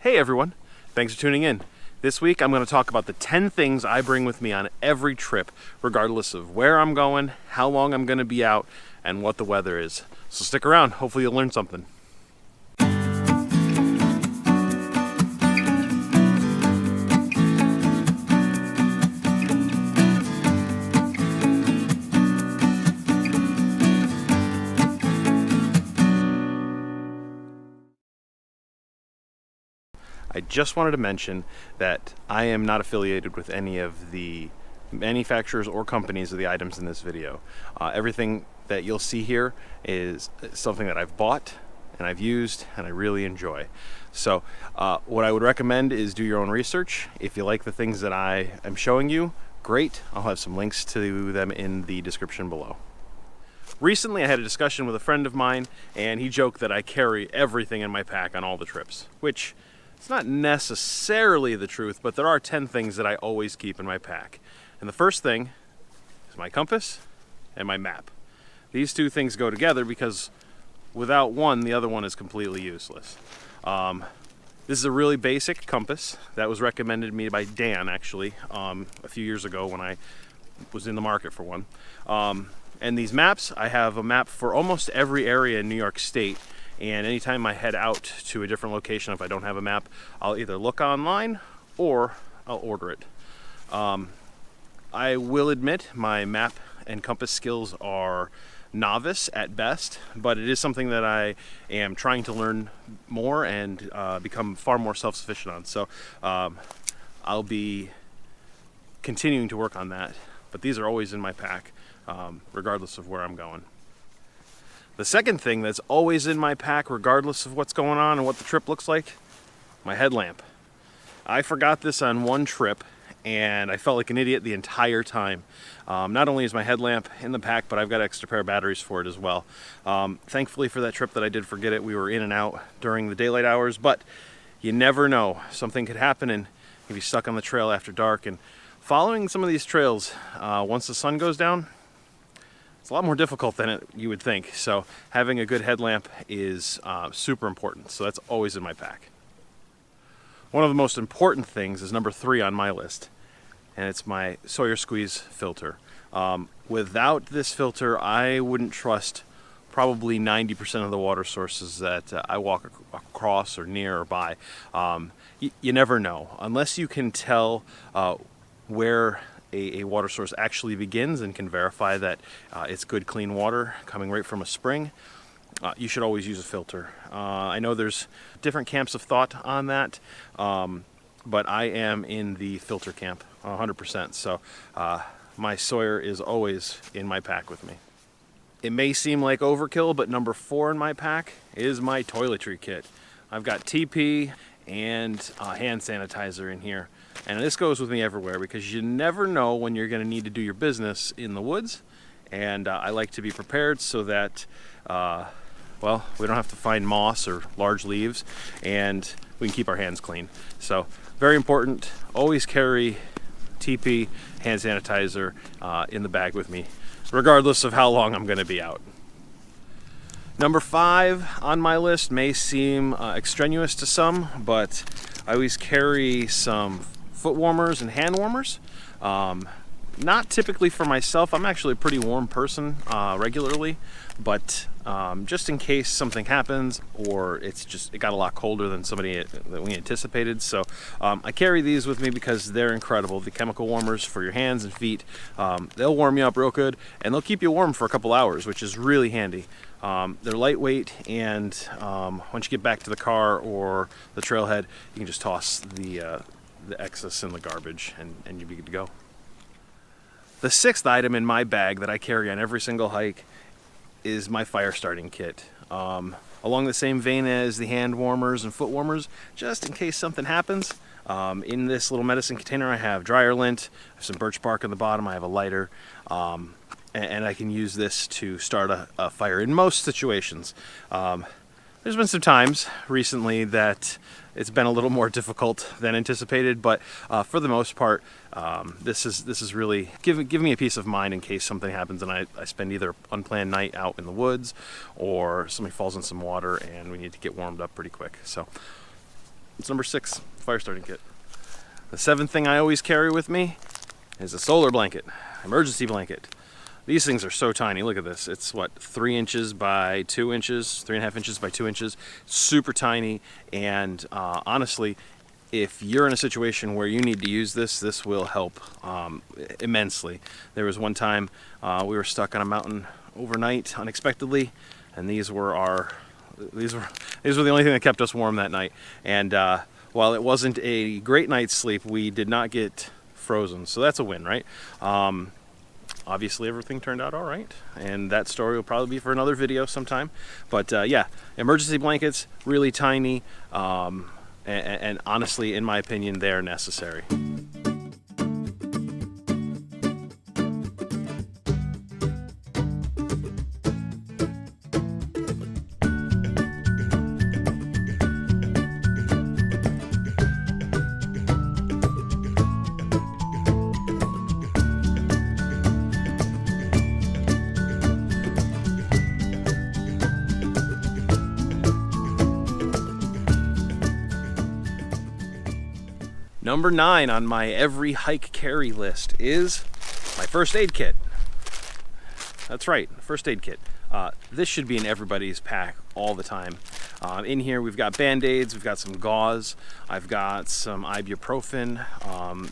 Hey everyone, thanks for tuning in. This week I'm going to talk about the 10 things I bring with me on every trip, regardless of where I'm going, how long I'm going to be out, and what the weather is. So stick around, hopefully you'll learn something. I just wanted to mention that I am not affiliated with any of the manufacturers or companies of the items in this video. Everything that you'll see here is something that I've bought and I've used and I really enjoy. So what I would recommend is do your own research. If you like the things that I am showing you, great. I'll have some links to them in the description below. Recently I had a discussion with a friend of mine and he joked that I carry everything in my pack on all the trips, which it's not necessarily the truth, but there are 10 things that I always keep in my pack. And the first thing is my compass and my map. These two things go together because without one, the other one is completely useless. This is a really basic compass that was recommended to me by Dan, actually, a few years ago when I was in the market for one. And these maps, I have a map for almost every area in New York State. And anytime I head out to a different location, if I don't have a map, I'll either look online or I'll order it. I will admit my map and compass skills are novice at best, but it is something that I am trying to learn more and become far more self-sufficient on. So I'll be continuing to work on that, but these are always in my pack, regardless of where I'm going. The second thing that's always in my pack, regardless of what's going on and what the trip looks like, my headlamp. I forgot this on one trip and I felt like an idiot the entire time. Not only is my headlamp in the pack, but I've got an extra pair of batteries for it as well. Thankfully for that trip that I did forget it, we were in and out during the daylight hours, but you never know. Something could happen and you'd be stuck on the trail after dark. And following some of these trails, once the sun goes down, it's a lot more difficult than you would think. So having a good headlamp is super important. So that's always in my pack. One of the most important things is number 3 on my list, and it's my Sawyer Squeeze filter. Without this filter, I wouldn't trust probably 90% of the water sources that I walk across or near or by. You never know. Unless you can tell where a water source actually begins and can verify that it's good clean water coming right from a spring, you should always use a filter. I know there's different camps of thought on that, but I am in the filter camp 100%. So my Sawyer is always in my pack with me. It may seem like overkill, but number 4 in my pack is my toiletry kit. I've got TP and hand sanitizer in here. And this goes with me everywhere because you never know when you're going to need to do your business in the woods. And I like to be prepared so that, well, we don't have to find moss or large leaves and we can keep our hands clean. So very important, always carry TP, hand sanitizer in the bag with me, regardless of how long I'm going to be out. Number 5 on my list may seem extraneous to some, but I always carry some foot warmers and hand warmers. Not typically for myself. I'm actually a pretty warm person regularly, but just in case something happens or it got a lot colder than that we anticipated. So I carry these with me because they're incredible. The chemical warmers for your hands and feet, they'll warm you up real good and they'll keep you warm for a couple hours, which is really handy. They're lightweight, and once you get back to the car or the trailhead, you can just toss the excess in the garbage and you'll be good to go. The 6th item in my bag that I carry on every single hike is my fire starting kit. Along the same vein as the hand warmers and foot warmers, just in case something happens. In this little medicine container I have dryer lint, I have some birch bark on the bottom, I have a lighter, and I can use this to start a fire in most situations. There's been some times recently that it's been a little more difficult than anticipated, but for the most part, this is really giving me a peace of mind in case something happens and I spend either unplanned night out in the woods or somebody falls in some water and we need to get warmed up pretty quick. So It's number 6, fire starting kit. The 7th thing I always carry with me is a solar blanket, emergency blanket. These things are so tiny. Look at this. It's what, 3 inches by 2 inches, 3.5 inches by 2 inches. Super tiny. And honestly, if you're in a situation where you need to use this, this will help immensely. There was one time we were stuck on a mountain overnight unexpectedly, and these were the only thing that kept us warm that night. And while it wasn't a great night's sleep, we did not get frozen, so that's a win, right? Obviously everything turned out all right, and that story will probably be for another video sometime. But yeah, emergency blankets, really tiny, and honestly, in my opinion, they're necessary. Number 9 on my every hike carry list is my first aid kit. That's right, first aid kit. This should be in everybody's pack all the time. In here we've got Band-Aids, we've got some gauze, I've got some ibuprofen,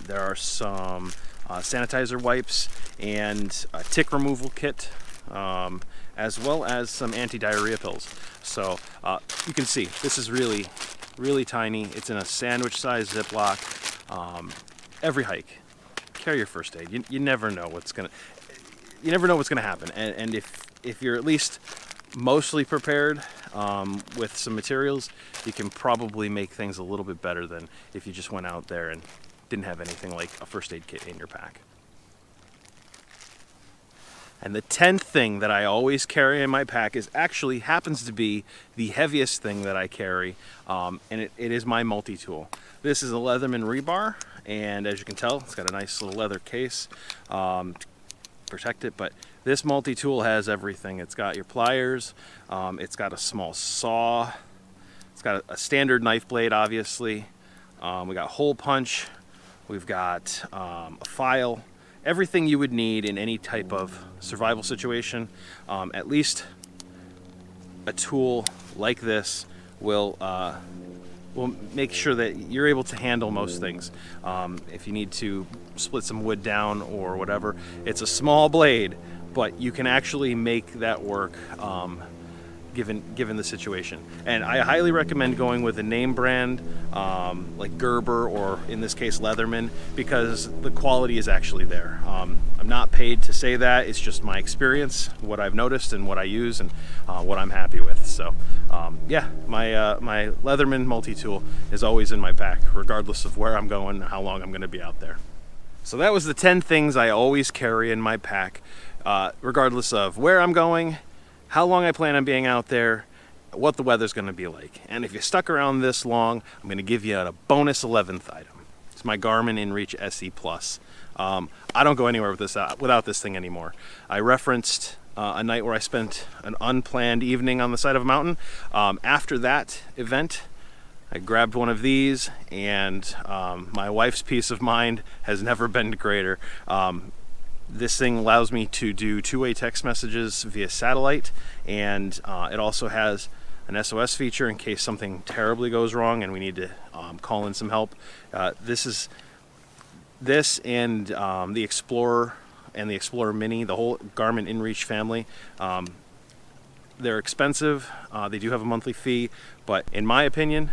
there are some sanitizer wipes and a tick removal kit, as well as some anti-diarrhea pills. So you can see this is really tiny. It's in a sandwich-sized Ziploc. Every hike, carry your first aid. You never know what's gonna happen. And if you're at least mostly prepared with some materials, you can probably make things a little bit better than if you just went out there and didn't have anything like a first aid kit in your pack. And the 10th thing that I always carry in my pack actually happens to be the heaviest thing that I carry, and it is my multi-tool. This is a Leatherman rebar, and as you can tell, it's got a nice little leather case to protect it, but this multi-tool has everything. It's got your pliers, it's got a small saw, it's got a standard knife blade, obviously. We got hole punch, we've got a file, everything you would need in any type of survival situation. At least a tool like this will make sure that you're able to handle most things. If you need to split some wood down or whatever, it's a small blade, but you can actually make that work given the situation. And I highly recommend going with a name brand like Gerber, or in this case Leatherman, because the quality is actually there. I'm not paid to say that, it's just my experience, what I've noticed and what I use and what I'm happy with. So yeah, my Leatherman multi-tool is always in my pack, regardless of where I'm going and how long I'm going to be out there. So that was the 10 things I always carry in my pack, regardless of where I'm going, how long I plan on being out there, what the weather's going to be like. And if you stuck around this long, I'm going to give you a bonus 11th item. It's my Garmin InReach SE Plus. I don't go anywhere with this without this thing anymore. I referenced a night where I spent an unplanned evening on the side of a mountain. After that event, I grabbed one of these, and my wife's peace of mind has never been greater. This thing allows me to do two-way text messages via satellite, and it also has an SOS feature in case something terribly goes wrong and we need to call in some help. This and the Explorer and the Explorer Mini, the whole Garmin InReach family, they're expensive. They do have a monthly fee, but in my opinion,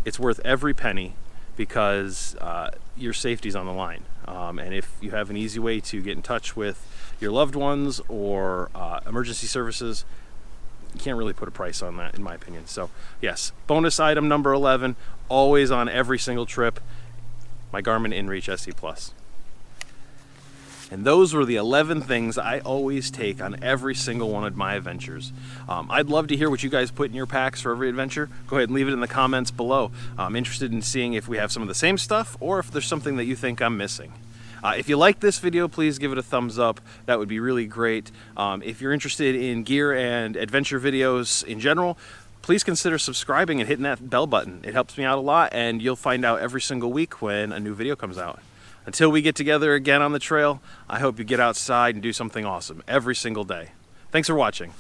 it's worth every penny because your safety's on the line. And if you have an easy way to get in touch with your loved ones or emergency services, you can't really put a price on that, in my opinion. So yes, bonus item number 11, always on every single trip, my Garmin InReach SE Plus. And those were the 11 things I always take on every single one of my adventures. I'd love to hear what you guys put in your packs for every adventure. Go ahead and leave it in the comments below. I'm interested in seeing if we have some of the same stuff or if there's something that you think I'm missing. If you like this video, please give it a thumbs up. That would be really great. If you're interested in gear and adventure videos in general, please consider subscribing and hitting that bell button. It helps me out a lot, and you'll find out every single week when a new video comes out. Until we get together again on the trail, I hope you get outside and do something awesome every single day. Thanks for watching.